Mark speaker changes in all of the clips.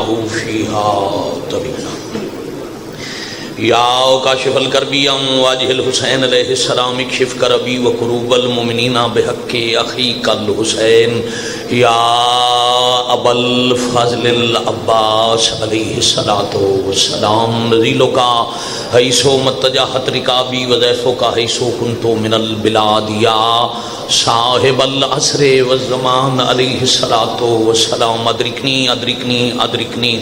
Speaker 1: له فيها طويلا یا کاشف الکربی واجہ الحسین علیہ السلام اکشف کربی و کروب المؤمنین بحق اخیک الحسین یا ابا الفضل العباس علیہ السلام نزیلو کا حیثو متجاہت رکابی وضیفو کا حیثو کنتو من البلاد یا صاحب العصر والزمان علیہ السلام ادرکنی ادرکنی ادرکنی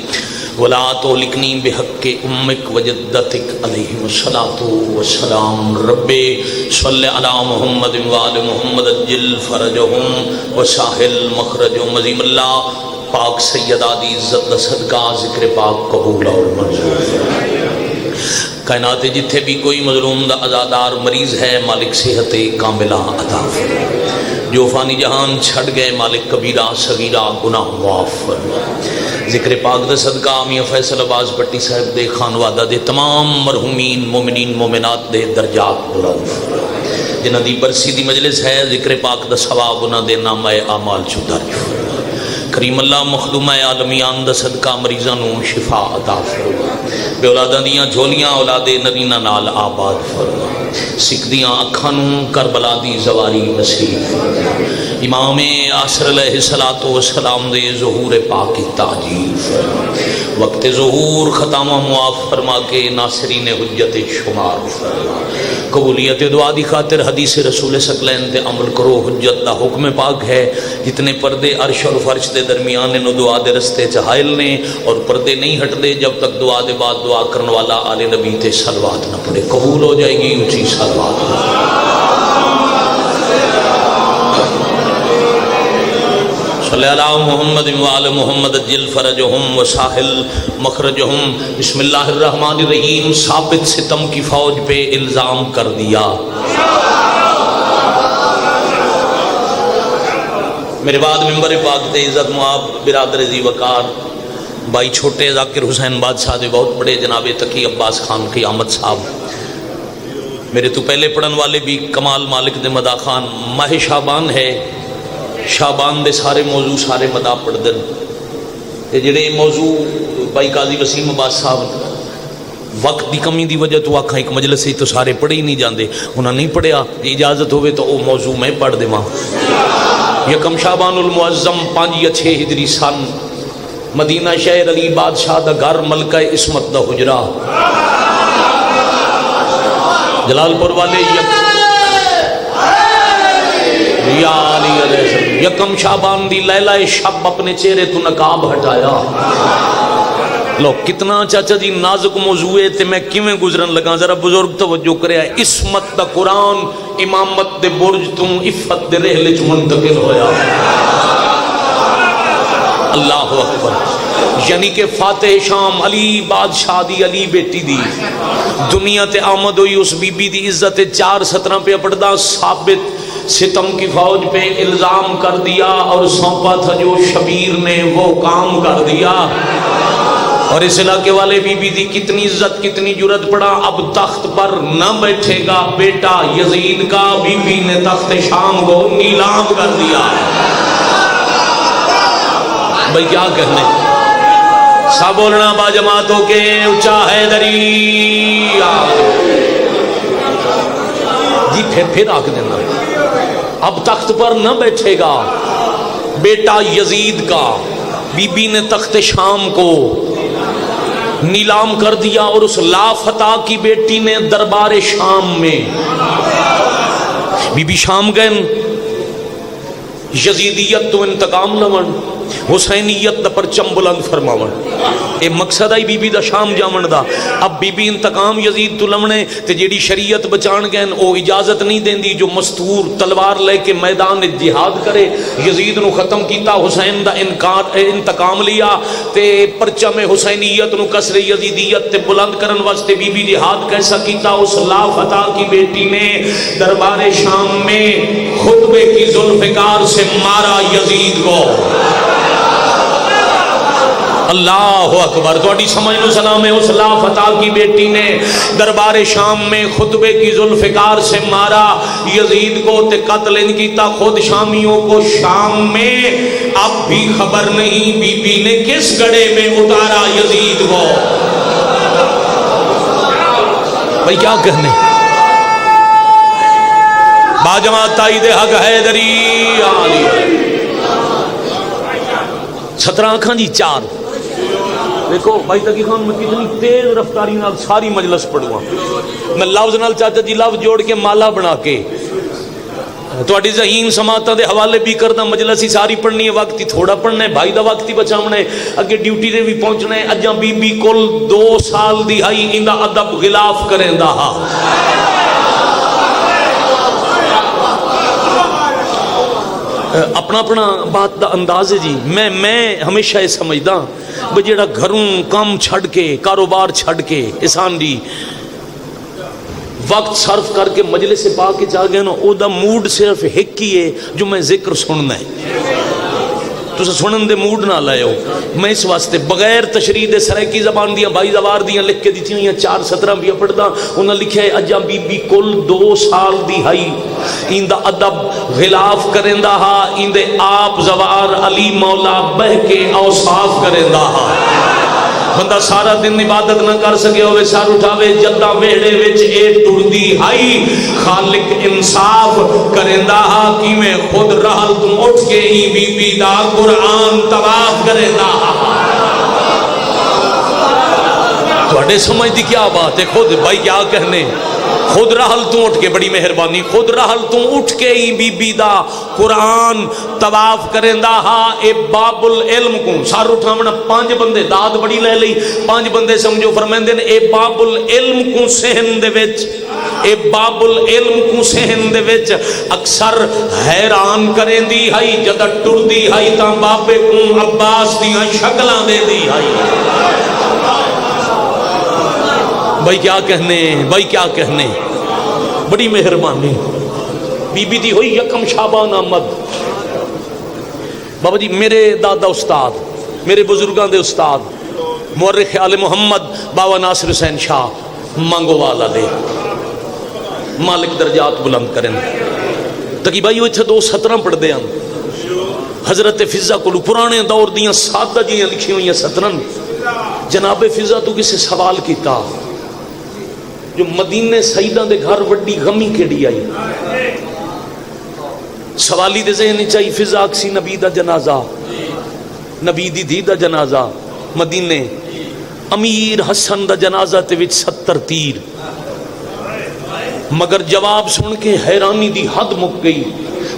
Speaker 1: ولا تولکنی بحق امک وجدتک علیہ السلام رب صلی علی محمد وآل محمد اجل فرجہم وساحل مخرجہم عظیم اللہ پاک سیدہ دی عزت صدقہ ذکر پاک قبول اور منظور کائنات جتھے بھی کوئی مظلوم دا عزادار مریض ہے مالک صحت کاملہ عطا فرما جو فانی جہان چھڑ گئے مالک کبیرہ صغیرہ گناہ معاف فرما ذکر پاک دا صدقہ میاں فیصل عباس بٹی صاحب دے خانوادہ دے تمام مرحومین مومنین مومنات دے درجات بلند فرما جنہ دی برسی دی مجلس ہے ذکر پاک دا ثواب انہ دے نامہ اعمال چوداری فرما کریم اللہ مخدومہ عالمیان دا صدقہ مریضانوں شفا عطا فرما بے اولادہ دیاں جھولیاں اولاد نرینہ نال آباد فرما سکھ اکھانوں کربلا دی زواری نصیب فرما امام عصر علیہ السلام دے ظہور پاک تعجیل فرما وقت ظہور ختامہ معاف فرما کے ناصرین حجت شمار فرما قبولیت دعا دی خاطر حدیث رسول ثقلین تے عمل کرو حجت دا حکم پاک ہے جتنے پردے عرش اور فرش دے درمیان نو دعا دے رستے چہائل نے اور پردے نہیں ہٹ دے جب تک دعا دے بعد دعا کرنے والا آل نبی تے صلوات نہ پڑے قبول ہو جائے گی اونچی صلوات صلی اللہ محمد وآل محمد اجل فرجہم وساحل مخرجہم بسم اللہ الرحمن الرحیم ثابت ستم کی فوج پہ الزام کر دیا میرے بعد ممبر پاک تے عزت معاب برادر ذی وقار بھائی چھوٹے ذاکر حسین بادشاہ دے بہت بڑے جناب تقی عباس خان قیامت صاحب میرے تو پہلے پڑھن والے بھی کمال مالک دے مدا خان ماہ شعبان ہے شعبان دے سارے موضوع سارے مدا پڑھ دن تے جڑے موضوع بھائی قاضی وسیم عباس صاحب وقت دی کمی دی وجہ تو آکھاں ایک مجلس سے تو سارے پڑھے ہی نہیں جاندے انہاں نہیں پڑھیا اجازت ہوئے تو وہ موضوع میں پڑھ دے ماں یکم شعبان المعظم 5/6 ہجری سن مدینہ شہر علی بادشاہ دا گھر ملکہ عصمت دا حجرہ جلال پور والے یکم شعبان دی لیلہ شب اپنے چہرے تو نقاب ہٹایا لو کتنا چاچا جی نازک موضوع ہے تے میں کیویں گزرن لگا ذرا بزرگ توجہ کریا عصمت دا قرآن امامت دے برج تو عفت دے رحلے چ منتقل ہویا اللہ اکبر یعنی کہ فاتح شام علی بادشاہ دی علی بیٹی دی دنیا تے آمد ہوئی اس بی بی دی عزت 4:17 پہ پڑھدا ثابت ستم کی فوج پہ الزام کر دیا اور سونپا تھا جو شبیر نے وہ کام کر دیا اور اس علاقے والے بی بی دی کتنی عزت کتنی جرت پڑا اب تخت پر نہ بیٹھے گا بیٹا یزید کا بی بی نے تخت شام کو نیلام کر دیا بھئی کیا کہنے سب بولنا با جماعتوں کے اچھا حیدری جی پھر آکھ دینا اب تخت پر نہ بیٹھے گا بیٹا یزید کا بی بی نے تخت شام کو نیلام کر دیا اور اس لافتہ کی بیٹی نے دربار شام میں بی بی شام گئن یزیدیت تو انتقام لمن حسینیت دا پرچم بلند فرماون اے مقصد آئی بی بی دا شام جامن دا اب بی بی انتقام یزید تو لمنے تے جیڑی شریعت بچان گئن او اجازت نہیں دین دی جو مستور تلوار لے کے میدان جہاد کرے یزید نو ختم کیتا حسین دا انتقام لیا تے پرچم حسینیت نو کسر یزیدیت تے بلند کرن واسطے بی بی جہاد کیسا کیتا اس لافتہ کی بیٹی نے دربار شام میں خطبے کی ذوالفقار سے مارا یزید کو اللہ اکبر. تھوڑی سمجھ لو سلام ہے. اس لا فتح کی بیٹی نے دربار شام میں خطبے کی ذوالفقار سے مارا یزید کو تے قتل ان کیتا خود شامیوں کو شام میں. اب بھی خبر نہیں بی بی نے کس گڑھے میں اتارا یزید کو. بھائی کیا کہنے باجماعت تائید حق حیدری عالی 17 آنکھاں جی 4. دیکھو بھائی تقی خان میں کتنی تیز رفتاری نال ساری مجلس پڑھوا. میں لفظ نال چاچا جی لفظ جوڑ کے مالا بنا کے تھوڑی ذہین سماعتاں دے حوالے بھی کردا. مجلس ہی ساری پڑھنی ہے, وقت ہی تھوڑا پڑھنا ہے, بھائی دا وقت ہی بچاونا ہے, اگے ڈیوٹی دے بھی پہنچنا ہے. اجاں بی بی کل 2 سال دی ہائی ایندا ادب غلاف کریندا ہا. اپنا اپنا بات دا انداز ہے جی. میں ہمیشہ یہ سمجھدا بھئی جیڑا گھروں کام چھڑ کے کاروبار چھڑ کے احسان دی وقت صرف کر کے مجلس سے پا کے جا گئے نا, او دا موڈ صرف ایک ہی ہے جو میں ذکر سننا ہے. تو سنن دے موڈ نہ لائے ہو. میں اس واسطے بغیر تشریح دے سرائکی زبان دیاں بھائی زوار دیاں لکھ کے دیتی ہوئی 4 17 بھی پڑھدا. انہاں لکھیا ہے اجاں بی بی کل 2 سال دی ہائی ایندا ادب غلاف کریندا ہا. ایندے آپ زوار علی مولا بہ کے اوصاف کریندا ہا. بندہ سارا دن عبادت نہ کر سکے ہوئے سار اٹھاوے جدہ ویڑے وچ اے ٹردی ہائی. خالق انصاف کریندا ہا کہ میں خود رہل تم اٹھ کے ہی بی بی دا قرآن طواف کریندا ہا. تھوڑے سمجھ دی کیا بات ہے. خود بھائی کیا کہنے خود رہل تو اٹھ کے, بڑی مہربانی, خود رہل تو اٹھ کے ہی بی بی دا قرآن طواف کریندا ہا. اے باب العلم کو سار اٹھاونا 5 بندے داد بڑی لے لئی 5 بندے سمجھو فرمیندے نے اے باب العلم کو سہن دے وچ, اے باب العلم کو سہن دے وچ اکثر حیران کریں دی ہائی جدہ ٹر دی ہائی تاں بابے کو عباس دیاں شکلاں دے دی ہائی. بھائی کیا کہنے, بھائی کیا کہنے, بڑی مہربانی. بی بی دی ہوئی یکم شعبان آمد. بابا جی میرے دادا استاد, میرے بزرگاں دے استاد مورخ آل محمد بابا ناصر حسین شاہ مانگو والا دے مالک درجات بلند کریں. تاکہ بھائی وہ اتھے 2:17 پڑھ دے ہم حضرت فضا کو پرانے دور دیاں سادہ جیاں لکھی ہوئی ہیں 17. جناب فضا تو کسے سوال کیتا جو مدینے سیدہ دے گھر وڈی غمی کیڑی آئی. سوالی دے ذہن چاہی فضا اکسی نبی دا جنازہ, نبی دی دھی دا جنازہ, مدینے امیر حسن دا جنازہ تے وچ 70 تیر. مگر جواب سن کے حیرانی دی حد مک گئی.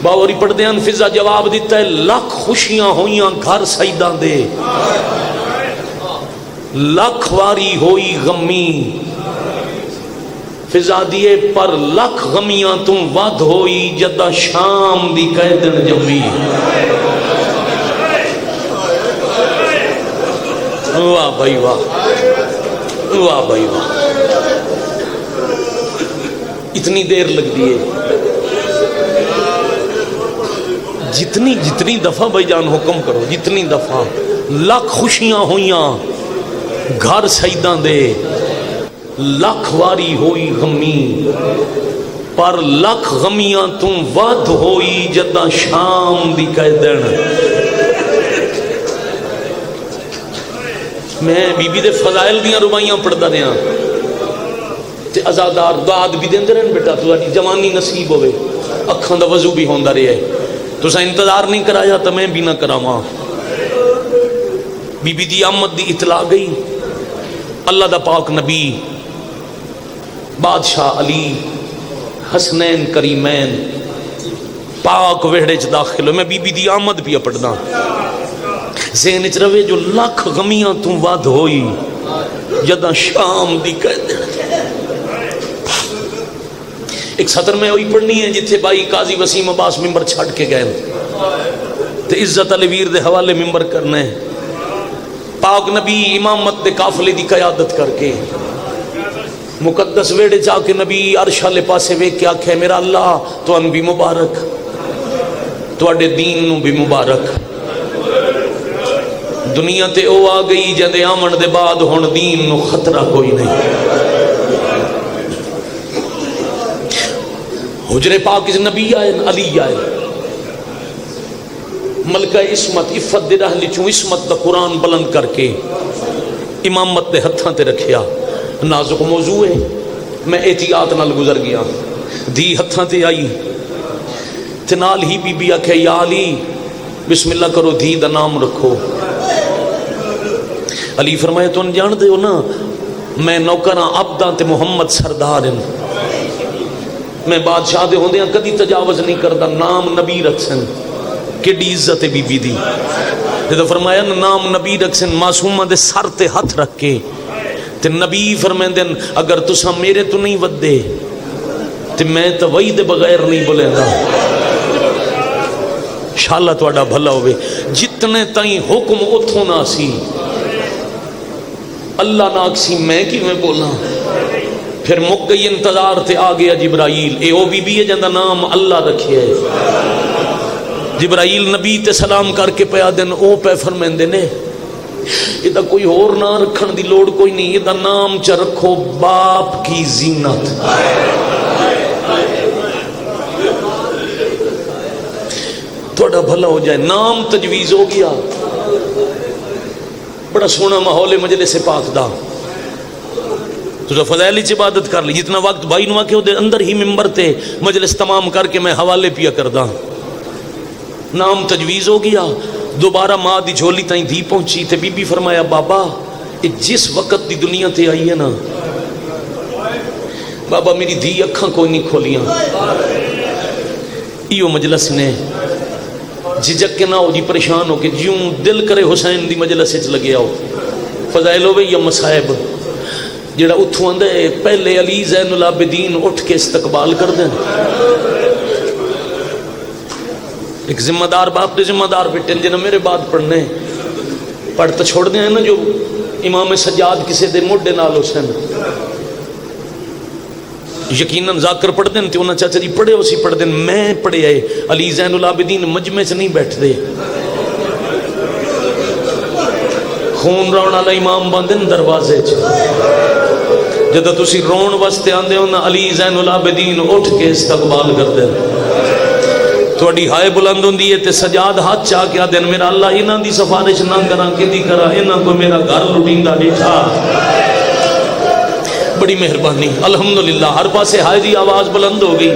Speaker 1: باوری پڑھ دیاں فضا جواب دیتا ہے 1,00,000 خوشیاں ہوئیاں گھر سیدہ دے, 1,00,000 واری ہوئی غمی. فضا دیے پر 1,00,000 غمیاں تم ود ہوئی جدہ شام دی قیدن جمی. واہ بھائی واہ, واہ بھائی واہ. اتنی دیر لگ دیئے جتنی دفعہ بھائی جان حکم کرو, جتنی دفعہ 1,00,000 خوشیاں ہوئیاں گھر سیداں دے, 1,00,000 واری ہوئی غمی پر 1,00,000 غمیاں تم ود ہوئی جدہ شام دی قیدن. میں بی بی دے فضائل دیاں ربائیاں پڑھدا رہا تے ازادار دعات بھی دیندے رہن بیٹا تہاڈی جوانی نصیب ہوئے, اکھاں دا وضو بھی ہوندا رہے. تساں انتظار نہیں کرایا تو میں بھی نہ کراواں. بی بی دی آمد دی اطلاع گئی. اللہ دا پاک نبی بادشاہ علی حسنین کریمین پاک وہڑے چ داخل ہوئے. میں بی بی دی آمد بھی پڑھنا ذہن چ رہے جو 1,00,000 غمیاں توں ود ہوئی جداں شام دی قیدن. ایک سطر میں ہوئی پڑھنی ہے جتھے بھائی قاضی وسیم عباس ممبر چھڑ کے گئے تے عزت علی ویر دے حوالے ممبر کرنے. پاک نبی امامت دے قافلے دی قیادت کر کے مقدس ویڑے جا کے نبی عرش والے پاسے ویکھ کے آکھے میرا اللہ تو ان بھی مبارک, تو اڈے دین نو بھی مبارک. دنیا تے او آ گئی جدے آمن دے بعد ہن دین نو خطرہ کوئی نہیں. حجرے پاک اس نبی آئے علی آئے ملکہ عصمت عفت دے رہلی چوں عصمت دا قرآن بلند کر کے امامت دے ہتھاں تے رکھیا. نازک موضوع ہے میں احتیاط نال گزر گیا. دی ہتھاں تے آئی تے نال ہی بی بی آکھے یا علی بسم اللہ کرو دھی دا نام رکھو. علی فرمایا تو جان دے ہو نا میں نوکراں عبداں تے محمد سردار ہیں میں بادشاہ دے ہوندے ہیں کدی تجاوز نہیں کردا. نام نبی رکھسن کیڑی عزت ہے بی بی دی. جدو فرمایا نام نبی رکھسن معصومہ دے سر تے ہاتھ رکھ کے تے نبی فرمیندے اگر تساں میرے تو نہیں ودے تے میں تو وہی دے بغیر نہیں بولے گا. انشاءاللہ تہاڈا بھلا ہوئے. جتنے تائیں حکم اتھوں نہ سی اللہ ناک سی میں کی میں بولا. پھر مک گئی انتظار تے آ گیا جبرائیل. اے او بی بی ہے جندا نام اللہ رکھے ہے. جبرائیل نبی تے سلام کر کے پیا دن او پہ فرمیندے نے یہ دا کوئی اور نہ رکھن دی لوڑ کوئی نہیں یہ دا نام چا رکھو باپ کی زینت. تھوڑا بھلا ہو جائے. نام تجویز ہو گیا. بڑا سونا ماحول مجلس پاک دا. تو فضائل چ عبادت کر لی. جتنا وقت بھائی نوا کے دے اندر ہی ممبر تے مجلس تمام کر کے میں حوالے پیا کردا. نام تجویز ہو گیا. دوبارہ ماں دی جھولی تائیں دھی پہنچی تے بی بی فرمایا بابا جس وقت دی دنیا تے آئی ہے نا بابا میری دھی اکھاں کوئی نہیں کھولیاں. ایو مجلس نے جھجک کے نہ ہو جی پریشان ہو کے جیوں دل کرے حسین دی مجلس وچ لگے آؤ. فضائل ہوے یا مصائب جڑا اتھوں آندا ہے پہلے علی زین العابدین اٹھ کے استقبال کر دیں. ایک ذمہ دار باپ دے ذمہ دار بیٹے جنہوں میرے بعد پڑھنے پڑھ تو چھوڑ دیں نا جو امام سجاد کسی دے موڈے نال حسین یقیناً ذاکر پڑھ دیں تو انہاں چاچا جی پڑھے اسی پڑھ دیں. میں پڑھے آئے علی زین العابدین مجمع سے نہیں بیٹھ دے خون رون والا امام باندھن دروازے چ جدو تسی رون واسطے آندے ہو نا علی زین العابدین اٹھ کے استقبال کر دیں. تھوڑی ہائے بلند ہوندی ہے تے سجاد ہاتھ چاہ کے آدھن میرا اللہ انہاں دی سفارش نہ کراں کدی کرا انہاں کو میرا گھر لٹیندا ڈیٹھا. بڑی مہربانی الحمدللہ. ہر پاسے ہائے دی آواز بلند ہو گئی.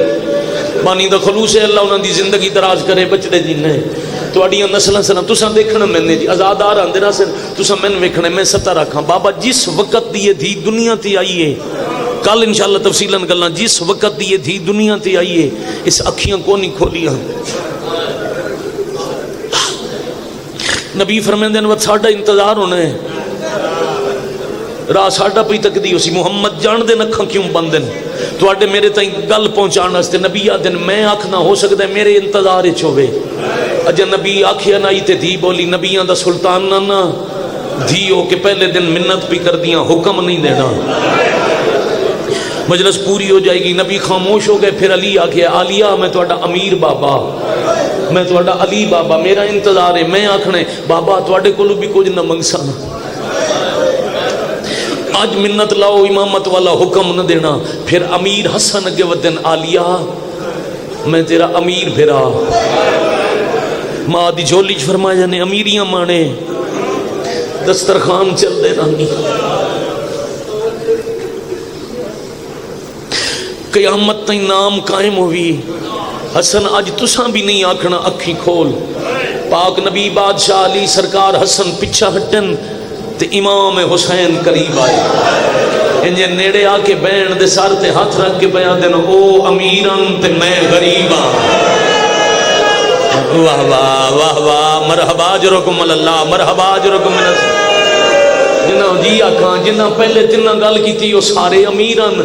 Speaker 1: بانی دا خلوص ہے اللہ انہاں دی زندگی دراز کرے بچڑے جینے تواڈیاں نسلاں سن تساں دیکھنا میں جی آزادار آندے نہ سن تساں میں ویکھنا میں ستا رکھاں. بابا جس وقت دی یہ دھی دنیا تے آئی ہے کل انشاءاللہ تفصیلاً گلاں جس وقت دی یہ دھی دنیا تے آئی ہے اس اکھیاں کو نہیں کھولیاں. نبی فرمیندے نے ساڈا انتظار ہونا ہے راہ ساڈا پئی تکدی اسی محمد جان دے اکھاں کیوں بند ہیں تواڈے میرے تائیں گل پہنچان واسطے. نبی آدن میں آکھنا ہو سکدا ہے میرے انتظار وچ ہوے. اجا نبی آکھیا نہیں تے دھی بولی نبیاں دا سلطان نہ دھی ہو کے پہلے دن منت بھی کر دیاں حکم نہیں دینا. مجلس پوری ہو جائے گی. نبی خاموش ہو گئے. پھر علی آکھیا عالیہ میں تہاڈا امیر بابا میں تہاڈا علی بابا میرا انتظار ہے. میں آکھنا بابا تہاڈے کولوں بھی کچھ نہ منگسا اج منت لاؤ امامت والا حکم نہ دینا. پھر امیر حسن اگے ودن عالیہ میں تیرا امیر بھرا. ماں دی جھولی چ فرمایا نے امیریاں مانے دسترخوان چل دے رہنی. قیامت تائیں نام قائم ہوئی. حسن اج تساں بھی نہیں آکھنا اکھی کھول. پاک نبی بادشاہ علی سرکار حسن پچھا ہٹن تے امام حسین قریب آئے. انجے نیڑے آ کے بین دے سر تے ہاتھ رکھ کے بیان دین او امیران تے میں غریباں. واہ واہ واہ واہ مرحبا جرکم اللہ مرحبا جرکم اللہ. جنہ جی آکھاں جنہ پہلے تنہ گل کی تھی وہ سارے امیران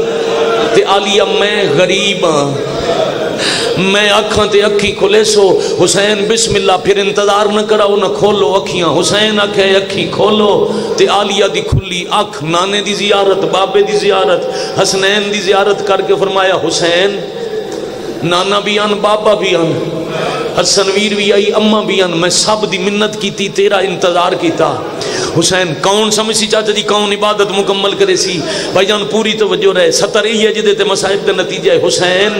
Speaker 1: تے عالیہ میں غریباں. میں آکھاں تے اکھی کھلے سو حسین بسم اللہ. پھر انتظار نہ کراؤ نہ کھولو اکھیاں. حسین آکھے اکھی کھولو تے عالیہ دی کھلی اکھ. نانے دی زیارت بابے دی زیارت حسنین دی زیارت کر کے فرمایا حسین نانا بھی آن بابا بھی آن حسن ویر بھی آئی، اماں بھی آن، میں سب دی منت کیتی، تیرا انتظار کیتا۔ حسین کون سمجھ سی چاچا جی، کون عبادت مکمل کرے سی؟ بھائی جان پوری توجہ رہے، ستر ہی ہے جدے تے مصائب دا نتیجہ ہے۔ حسین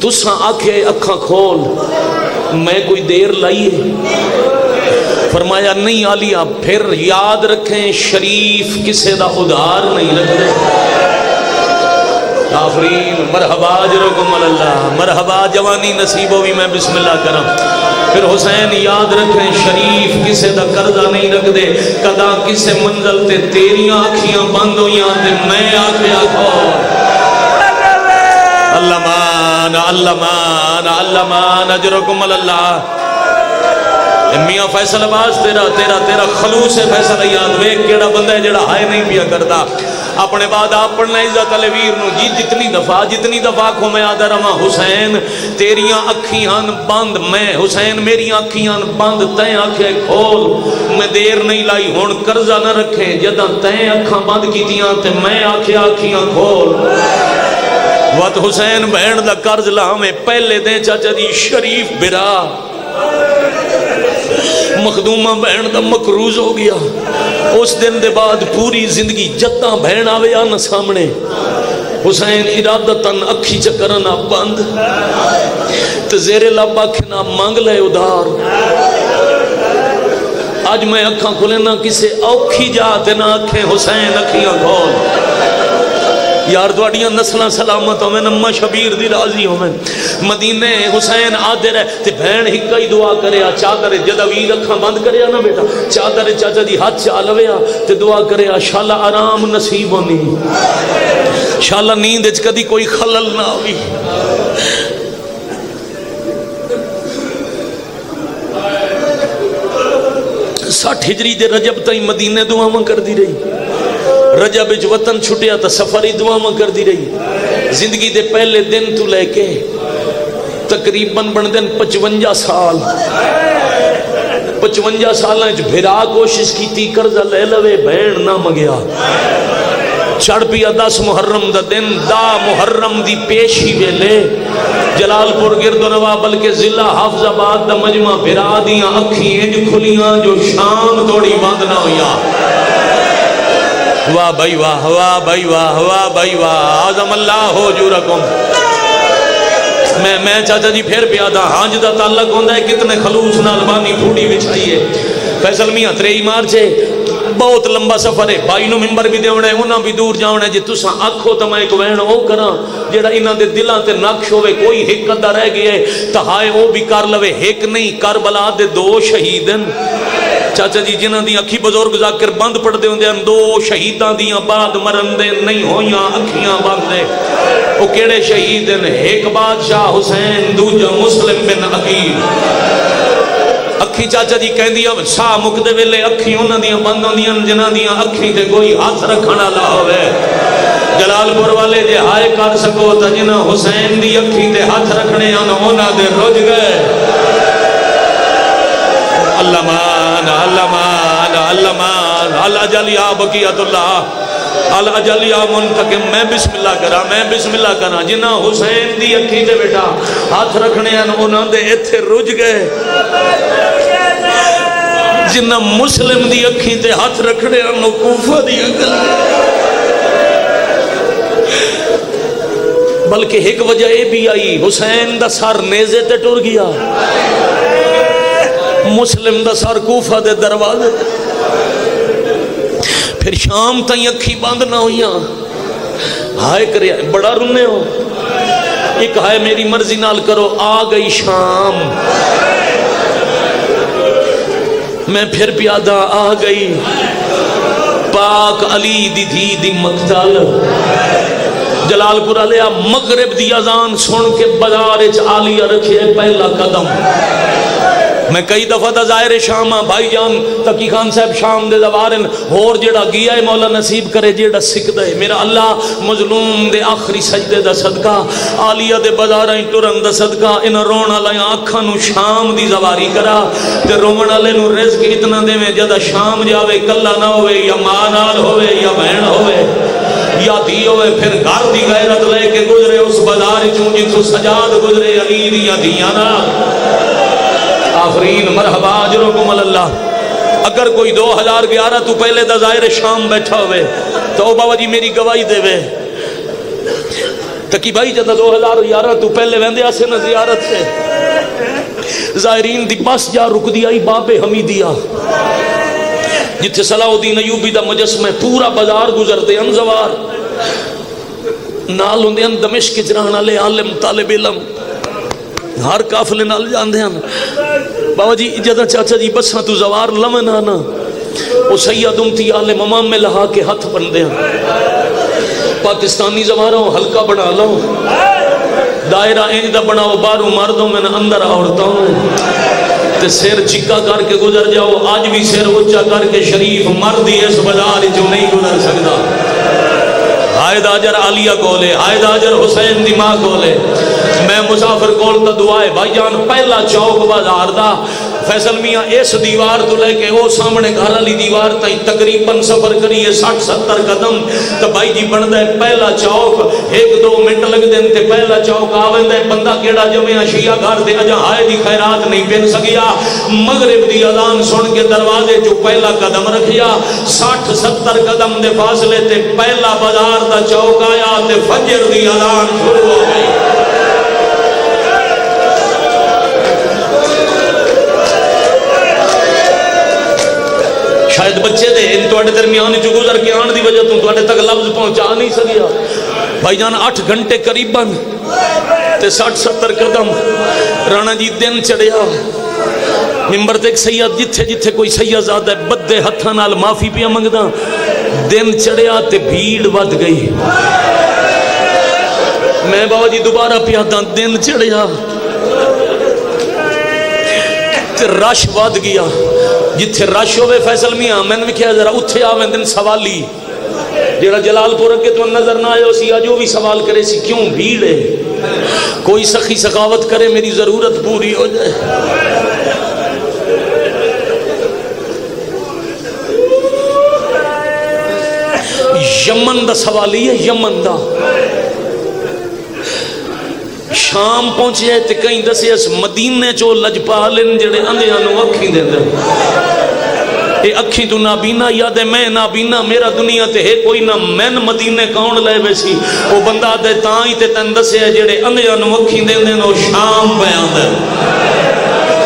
Speaker 1: تساں آکھے اکھاں کھول، میں کوئی دیر لائی ہے؟ فرمایا نہیں عالیہ، پھر یاد رکھیں شریف کسے دا ادھار نہیں رکھتے۔ آفرین، مرحبا اجرکم اللہ، مرحبا جوانی نصیب ہوئی، میں بسم اللہ کروں۔ پھر حسین یاد رکھیں شریف کسے دا قرضہ نہیں رکھ دے، کدا کسے منزل تے تیریاں اکھیاں بند ہویاں تے میں آکھیا کھول۔ اللہ مان، اللہ مان، اللہ مان اجرکم اللہ۔ میاں فیصل عباس تیرا خلوص فیصلہ یاد ویک کیڑا بندہ ہے جڑا ہائے نہیں پیا کرتا اپنے بعد آپ پڑھنا عزت علی ویر نو جی جتنی دفعہ کو میں آدھا رہا حسین تیریاں اکھیاں بند، میں حسین میری اکھیاں بند، تیں آنکھیں کھول، میں دیر نہیں لائی ہون قرضہ نہ رکھیں، جدہ تیں اکھاں بند کیتیاں تے میں آنکھیں اکھیاں کھول۔ وقت حسین بہن دا قرض لاہمیں پہلے دیں چاچا دی شریف برا مخدومہ بہن دا مقروض ہو گیا، اس دن دے بعد پوری زندگی جتاں بہن آوے آنا سامنے، حسین ارادتاً اکھی چکرنا بند، تزیر لبا کھنا مانگ لے ادھار۔ آج میں اکھاں کھولے نہ کسے اوکھی جاتے نہ اکھیں، حسین اکھیاں کھول۔ یار دوڑیاں نسلہ سلامت ہوئے، نمہ شبیر دی راضی ہوئے۔ مدینہ حسین آدھے رہے تے بہن ہکا ہی دعا کرے، چادر جدوی رکھاں بند کرے نا بیٹا، چادر چاچا دی ہاتھ چالوے تے دعا کرے شالا آرام نصیب ہونی، شالا نیند اچ کدی کوئی خلل نہ ہوئی۔ 60 ہجری دے رجب تائیں مدینہ دعا ماں کر دی رہی، رجب اچ وطن چھٹیا تا سفری دعا ماں کر دی رہی۔ زندگی دے پہلے دن تو لے کے تقریباً بن دن 55 سال 55 سالہ اچ بھرا کوشش کیتی قرضہ لے لوے بہن نہ مگیا، چڑھ پیا 10 محرم دا دن، دا محرم دی پیشی ویلے جلال پور گرد و نواح بلکہ ضلع حافظ آباد دا مجمع بھرا دیاں اکھیں انج کھلیاں جو شام توڑی بند نہ ہویا۔ واہ بھائی واہ، واہ بھائی واہ، واہ بھائی واہ، اعظم اللہ ہو جورکم۔ میں چاچا جی پھر پیادا ہانج دا تعلق ہوندہ ہے کتنے خلوص نالبانی پھوڑی بچھائیے۔ فیصل میاں 3 مارچے بہت لمبا سفر ہے، بھائی نو ممبر بھی دیونا ہے، انہاں بھی دور جاؤنا ہے، جی تساں آکھو تو میں ایک وین او کراں جیڑا انہاں دے دلاں تے نقش ہوئے، کوئی ایک قدر رہ گئے تہائے او بھی کر لوے، ایک نہیں کربلا دے 2 شہیدن۔ چاچا جی جنہاں دی اکھی بزرگ ذاکر بند پڑھ دے ہوندے ہیں، 2 شہیداں دیاں بعد مرن دے نہیں ہویاں اکھیاں بند دے، او کیڑے شہید ہیں؟ ایک بادشاہ حسین، دوجا مسلم بن عقیل۔ اکھی چاچا جی کہہ دیا ساہ مکدے ویلے اکھی انہاں دیاں بند ہوندیاں جنہاں دیاں اکھی تے کوئی ہاتھ رکھنا لا ہوئے۔ جلال پور والے جے ہائے کر سکو تا جنہاں حسین دی اکھی تے ہاتھ رکھنے انہاں دے رج گئے۔ اللہ مان، اللہ مان، اللہ مان، اللہ جل یا بقیت اللہ، اللہ جل یا منتقم۔ میں بسم اللہ کرا، میں بسم اللہ کرا، جنہاں حسین دی اکھی تے بیٹا ہاتھ رکھنے انہاں دے ایتھے رج گئے، جنہاں مسلم دی اکھی تے ہاتھ رکھنے انہاں کوفہ دی اکل۔ بلکہ ایک وجہ اے بھی آئی، حسین دا سر نیزے تے ٹر گیا، مسلم دا سر کوفہ دے دروازے، پھر شام تائیں اکھی بند نہ ہویاں، ہائے کریا بڑا رونے ہو، ایک ہائے میری مرضی نال کرو، آ گئی شام، میں پھر پیادہ آ گئی، پاک علی دی دھی دی مقتل۔ جلال پور علیہ مغرب دی اذان سن کے بازارچ عالیہ رکھے پہلا قدم۔ میں کئی دفعہ دا ظاہر شام ہاں، بھائی جان تقی خان صاحب شام دے دوارن اور جیڑا گیا ہے مولا نصیب کرے جیڑا سکھ دے، میرا اللہ مظلوم دے آخری سجدے دا صدقہ، عالیہ دے بازاریں ٹرن دا صدقہ، انہاں رون والے آنکھاں نو شام دی زواری کرا تے رومن والے نو رزق اتنا دے میں جدا شام جاوے کلا نہ ہوئے یا ماں نال ہوئے یا بہن ہوئے۔ یا دھی ہوئے پھر گھر دی غیرت لے کے گزرے اس بازار چوں جتوں سجاد گزرے علی دیاں دھیاں نال آفرین مرحبا اجرکم اللہ اگر کوئی 2011 تو پہلے دا ظاہر شام بیٹھا ہوئے تو بابا جی میری گواہی دے وے تکی بھائی جدہ 2011 تو پہلے ویندے آسے نا زیارت سے ظاہرین دی بس جا رک دیا ای باب حمیدیہ جتھے صلاح الدین ایوبی دا مجسمہ پورا بازار گزر دے انزوار نال ہوندے ان دمشق جرانا لے عالم طالب علم ہر قافلے نال جاندے ہیں بابا جی جدہ چاچا جی بساں تو زوار لمن آنا وہ سید امتی عالم امام میں لہا کے ہاتھ بندے ہیں پاکستانی زواروں ہلکا بنا لو دائرہ انج دا بناؤ باروں مردوں میں اندر عورتوں تے سیر چکا کر کے گزر جاؤ آج بھی سیر اچھا کر کے شریف مردی اس بازار جو نہیں گزر سکتا حائد آجر عالیہ کولے حائد آجر حسین دی ماں کولے میں مسافر کول تا دعائے بھائی جان پہلا چوک بازار دا فیصل میاں اس دیوار تو لے کے وہ سامنے گھر والی دیوار تائیں تقریباً سفر کریے 60-70 قدم تو بھائی جی بندا ہے پہلا چوک 1-2 منٹ لگ دین تے پہلا چوک آویندا ہے بندہ کیڑا جمعہ شیعہ گھر دے اجا ہائے دی خیرات نہیں پین سکیا مغرب دی اذان سن کے دروازے جو پہلا قدم رکھیا 60-70 قدم دے فاصلے تے پہلا بازار دا چوک آیا تے فجر دی اذان شروع ہو گئی شاید بچے دے ان توڑے درمیان جو گزر کے آن دی وجہ تو توڑے تک لفظ پہنچا نہیں سکیا بھائی جان 8 گھنٹے قریباً تے 60-70 قدم رانا جی دن چڑھیا ممبر تے ایک سید جتھے جتھے کوئی سید زادہ ہے بدے ہتھاں نال معافی پیا منگدا دن چڑھیا تے بھیڑ ود گئی میں بابا جی دوبارہ پیا دا دن چڑھیا تے رش ود گیا جتھے رش ہوئے فیصل میاں میں نے کیا ذرا اتھے آویں دن سوالی جیڑا جلال پور کے تو نظر نہ آئے اسی آجو بھی سوال کرے سی کیوں بھیڑ ہے کوئی سخی سخاوت کرے میری ضرورت پوری ہو جائے یمن دا سوالی ہے یمن دا شام پہنچے تے کہیں دسے اس مدینے چو لجپالن جڑے اندھیاں نو اکھیں دے دے اے اکھیں تو نابینا یاد ہے میں نابینا میرا دنیا تے ہے کوئی نہ میں مدینے کون لے بیسی وہ بندہ دے تائیں تے تن دسے جڑے اندھیاں نو اکھیں دے دے نو شام پہ آندے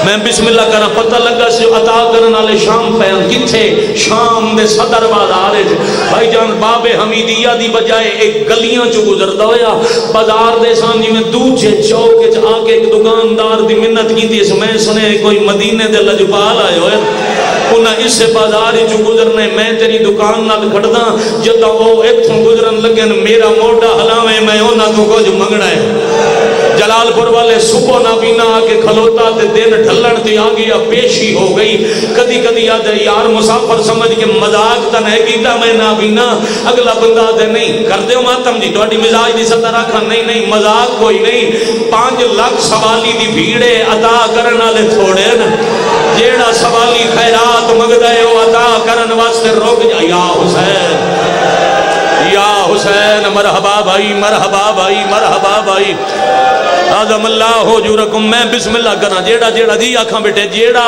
Speaker 1: میں بسم اللہ کرنا پتہ لگا سے عطا کرنا لے شام پہن کتھے شام دے صدر بازار ہے بھائی جان باب حمیدیہ دی بجائے ایک گلیاں جو گزرتا ہویا بازار دے سامنے میں دوچے چوکے آکے ایک دکاندار دی منت کی تھی اس میں سنے کوئی مدینے دے لجپال آئے ہوئے انہاں اس سے بازار جو گزرنے میں تیری دکان نال کھڑدا جدا وہ ایتھوں گزرن لگن میرا موڈا ہلاویں میں انہاں تو کچھ منگنا ہے جلال پور والے صبح نابینا آکے کھلوتا تے دن ڈھلن تے آگیا پیشی ہو گئی کدی کدی یاد ہے یار مسافر سمجھ کے مذاق تا نہیں کیتا میں نابینا اگلا بندہ دے نہیں کر دے ماتم جی تو اٹھی مزاج دی سطح رکھا نہیں مذاق کوئی نہیں 5 لاکھ سوالی دی بھیڑے عطا کرنا لے تھوڑے نا جیڑا سوالی خیرات مگدے ہو عطا کرن واسطے روک جا یا حسین مرحبا بھائی مرحبا بھائی مرحبا بھائی آدم اللہ ہو جو رکم میں بسم اللہ کرنا جیڑا جیڑا جی آکھاں بیٹے جیڑا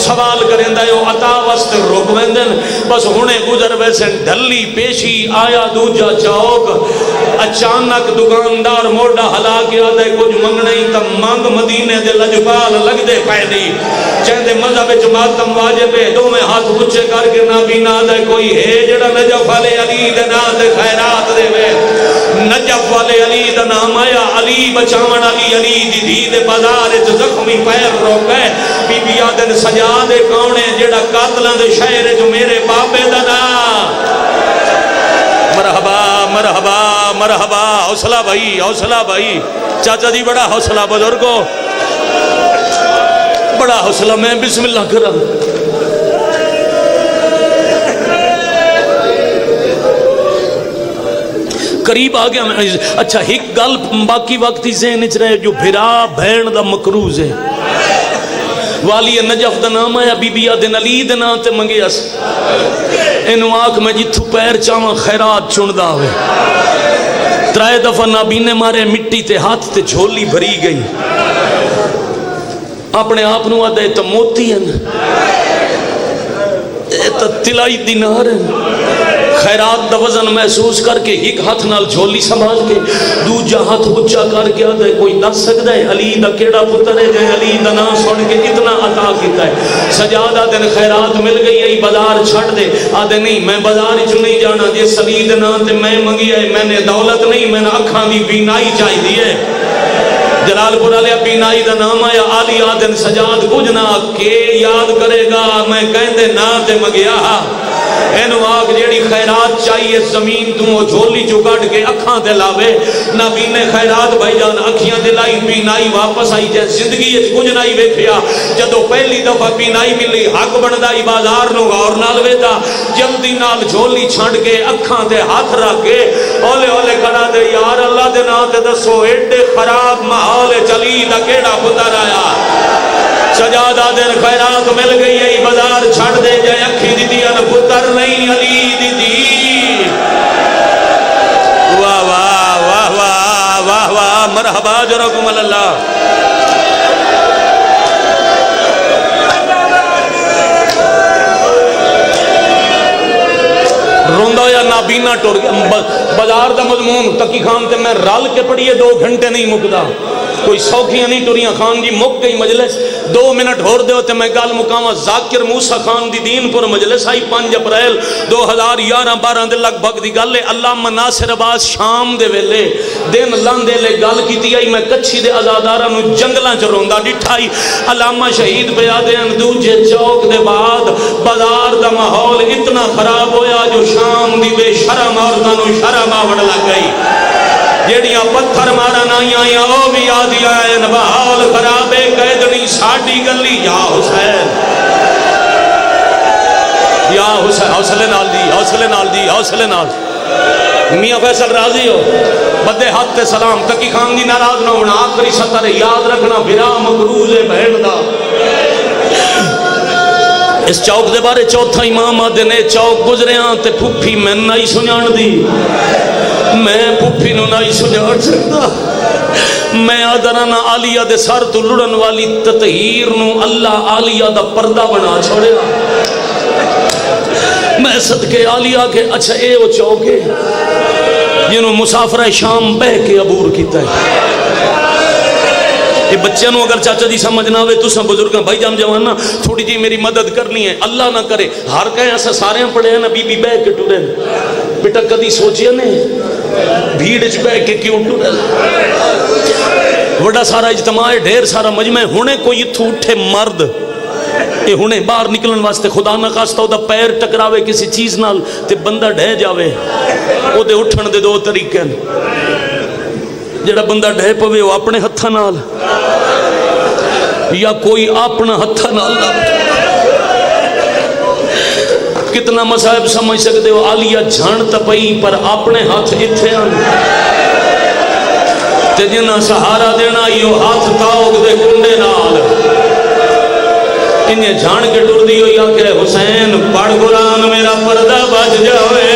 Speaker 1: سوال کریں دے ہو عطا واسطے روک ویندن بس ہونے گزر ویسے ڈھلی پیشی آیا دوجا چوک اچانک دکاندار موڈا ہلا کے آدھے کچھ منگنے ہی تم مانگ مدینے دے لجپال لگ دے پہلی چہندے مذہب جماعتم واجب ہے دو میں ہاتھ پچھے کر کے نابینا دے کوئی ہے جڑا نجف والے علی دے نا دے خیرات دے وے نجف والے علی دے نام آیا علی بچاون علی دی دی دے بازار جو زخمی پیر روک ہے بی بی آدن سجا دے کونے جڑا قاتلان دے شہر جو میرے بابے دا نا مرحبا مرحبا مرحبا حوصلہ بھائی چاچا جی بڑا حوصلہ بزرگو بڑا حوصلہ میں بسم اللہ کرا قریب آگیا میں اچھا ایک گل باقی وقت ہی ذہن اچ رہے جو بھرا بھین دا مکروز ہے والی نجف دا نام آیا بی بی آدن علی دا نام تے منگے اس اینو آکھ میں جتھو پیر چاواں خیرات چندہ ہوئے. 3 دفعہ نابینے مارے مٹی تے ہاتھ تے جھولی بھری گئی. اپنے آپ نو آدھے تو موتی ہیں, اے تو تلائی دینار ہیں. خیرات دا وزن محسوس کر کے ایک ہاتھ نال جھولی سنبھال کے دوجا ہاتھ اچا کر کے آدھے کوئی دس سکتا ہے علی دا کیڑا پتر ہے جے علی دا نام سن کے اتنا عطا کیتا ہے. سجادہ دن خیرات مل گئی ہے بازار چھڑ دے. آدھے نہیں میں بازار چ نہیں جانا, جے سلید نہ تے میں منگی ہے, میں نے دولت نہیں, میں نے اکھاں دی بینائی چاہیے ہے. جلال پور والے بینائی دا نام آیا علی آدن سجاد کچھ نہ کے یاد کرے گا, میں کہندے نہ تے مگیا. اینو آگ جیڑی خیرات چاہیے زمین تو وہ جھولی جو گڑ کے اکھاں دے لاوے. نبی نے خیرات بھائی جان اکھیاں دے لائی, بینائی واپس آئی جائے زندگی کچھ نہیں ویکھیا. جدو پہلی دفعہ بینائی ملی حق بندائی بازار نو غور نال ویدا, جلدی نال جھولی چھنڈ کے اکھاں دے ہاتھ رکھ کے اولے اولے کڑا دے یار اللہ دے نام تے دسو ایڈے خراب ماحول چلی دا کیڑا پتر آیا. سجادہ دن خیرات مل گئی ہے بازار چھڑ دے جائے اکھی دی دیا نہ پتر نہیں علی دی دی. واہ واہ واہ واہ واہ واہ مرحبا جرکم اللہ. روندہ یا نابینا ٹور گیا. بازار دا مضمون تقی خان تے میں رل کے پڑھیے 2 گھنٹے نہیں مکدا, کوئی سوکھیاں نہیں ٹوریاں. خان جی مک گئی مجلس, 2 منٹ ہور دے ہوتے میں گل مکاواں. ذاکر موسیٰ خان دی دین پور مجلس آئی 5 اپریل 2011-12 دے لگ بھگ دی گل ہے. علامہ ناصر عباس شام دے ویلے دن لاندے لے گل کیتی آئی. میں کچھی دے آزاداراں نو جنگلاں چ روندا ڈٹھائی. علامہ شہید پہ آدے ہیں دوجے چوک دے بعد بازار دا ماحول اتنا خراب ہویا جو شام دی بے شرم عورتاں نو شرم آوڑ لگ گئی. جیڑیاں پتھر مارا نائی آئیاں او بھی آدھی آئے نبحال خرابے قیدنی ساڑی گلی. یا حسین یا حسین, حوصلے نال دی حوصلے نال دی حوصلے نال. میاں فیصل راضی ہو بدے ہاتھ تے سلام. تقی خان دی ناراض نہ ہونا, آخری سطر یاد رکھنا بھرا مقروض بہن دا. اس چوک دے بارے چوتھا امام آدھے نے چوک گزریاں تے پھپھی میں نہیں سنجان دی, میں پھپھی نو نہیں سنجان سکتا. میں آدھرانا آلیہ دے سر تو لڑن والی تطہیر نو اللہ آلیہ دا پردہ بنا چھوڑے. میں صدقے آلیہ کے اچھا اے وہ چوکے جنہوں مسافرہ شام بہ کے عبور کیتا ہے. یہ بچیاں نو اگر چاچا جی سمجھ نہ ہوئے تو سب بزرگاں بھائی جام جوانا تھوڑی جی میری مدد کرنی ہے. اللہ نہ کرے ہر کہیں ایسا سارے پڑے ہیں نا بی بی بہ کے ٹورے. بیٹا کدی سوچیا نے بھیڑ چ بہ کے کیوں ٹورے. وڈا سارا اجتماع ہے, ڈھیر سارا مجمع, ہونے کوئی اتھو اٹھے مرد یہ ہونے باہر نکلن واسطے خدا نہ خواستہ دا پیر ٹکراوے کسی چیز نال تے بندہ ڈھے جاوے. او دے اٹھن دے 2 طریقے ہیں. جڑا بندہ ڈھے پوے وہ اپنے ہتھاں نال یا کوئی اپنا ہتھاں نال. کتنا مصائب سمجھ سکتے ہو. آلیہ جھان تپئی پر اپنے ہاتھ اتھے آن تے جنہ سہارا دینا یو ہاتھ تاؤک دے کنڈے نال. انہیں جھان کے ٹر دیو یا کہ حسین پڑھ قرآن میرا پردہ بچ جاوے.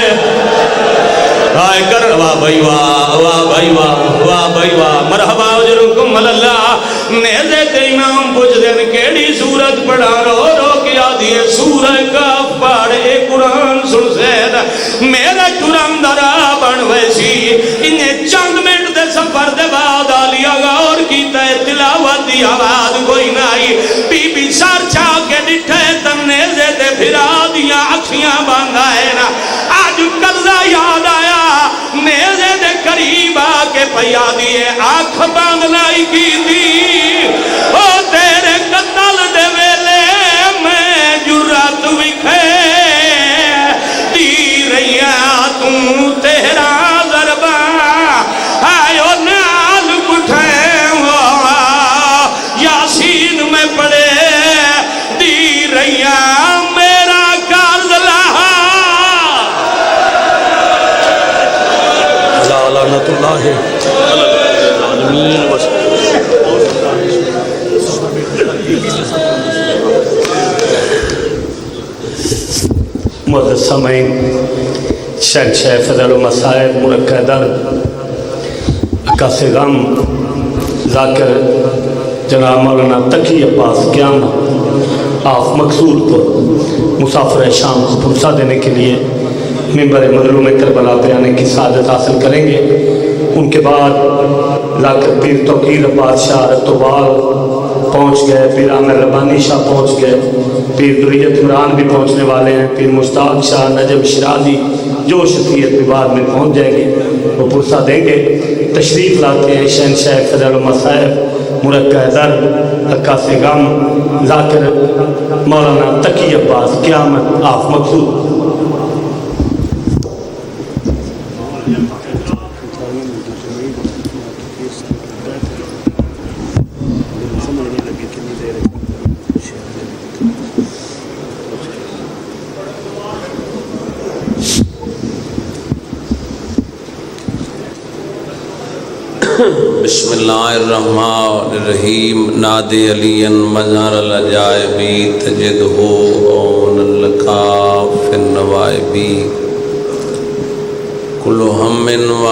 Speaker 1: آئے کرن واہ بھائی واہ واہ بھائی واہ واہ بھائی واہ مرحبا اجرکم اللہ. نیزے تے امام پوچھ دین کیڑی سورت پڑھا رو رو کیا دیئے سورہ کاف پڑھ اے قرآن سن سید میرا قرآن درہ بن ویسی. انہیں چند منٹ دے سفر دے بعد آلیہ غور کیتا ہے تلاوت دی آواز کوئی نائی. بی بی سار چھا کے ڈٹھے تم نیزے تے پھرا دیا اکھیاں باندھا ہے نا. آج قرضہ یاد آیا نیزے دے قریب آکے پیا دیئے آنکھ باندھنائی کی دی. او تیرے قتل دے ویلے میں جرات وکھے دی رہیا تم تیرا ضربہ آئیو نال کٹھے یاسین میں پڑے دی رہیا میرا قرض لہا. لعنت اللہ
Speaker 2: معزز سامعین، شہنشاہ فضل و مصائب مرقع درد عکاس غم ذاکر جناب مولانا تقی عباس قیام آف مقصود کو مسافر شام کو پرسہ دینے کے لیے ممبر مظلوم کربلا پہ آنے کی سعادت حاصل کریں گے۔ ان کے بعد ذاکر پیر توقیر عباس شاہ رتوبال پہنچ گئے، پیر عامر ربانی شاہ پہنچ گئے، پیر دریت عمران بھی پہنچنے والے ہیں، پیر مشتاق شاہ نجم شرازی جو شخصیت بھی بعد میں پہنچ جائیں گے وہ پرسہ دیں گے۔ تشریف لاتے ہیں شہنشاہ فضل و مصائب مرقع درد عکاس غم ذاکر مولانا تقی عباس قیام آف مقصود۔
Speaker 1: بسم اللہ الرحمن الرحیم۔ نادی علی مظہر العجائبی تجدہ عون لکا فی النوائبی کل ہم و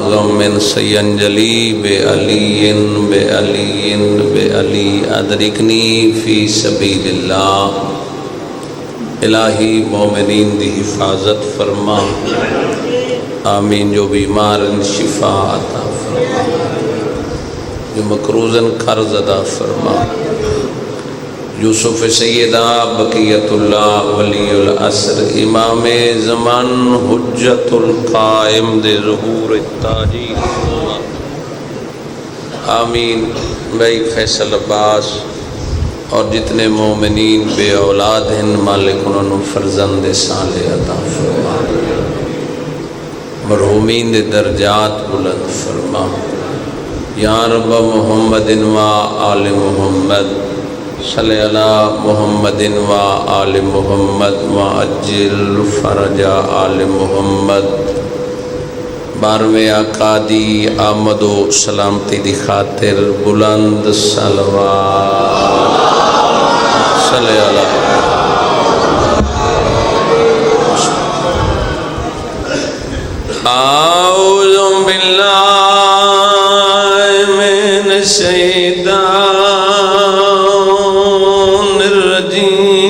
Speaker 1: غم سینجلی بے علی بے علی بے علی ادرکنی فی سبیل اللہ۔ الہی مومنین دی حفاظت فرما، آمین۔ جو بیمار شفا عطا فرما، جو مقروضن قرض ادا فرما۔ یوسف سیدہ بقیت اللہ ولی العصر امام زمان حجت القائم دے ظہور التاجی آمین۔ بھائی فیصل عباس اور جتنے مومنین بے اولاد ہیں مالک انہوں فرزند صالح عطا فرما، مرحومین دے درجات بلند فرما۔ یا رب محمد و آل محمد صلی اللہ محمد و آل محمد و عجل فرج آل محمد۔ بارویں آقا دی آمد و سلامتی دی خاطر بلند صلوات صلی اللہ۔ اعوذ باللہ من الشیطان الرجیم،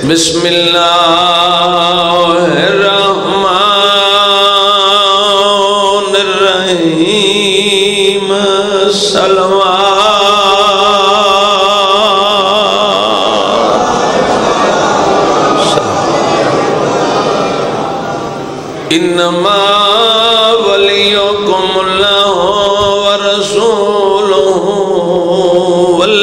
Speaker 1: بسم اللہ الرحمن الرحیم۔ انما ولیکم اللہ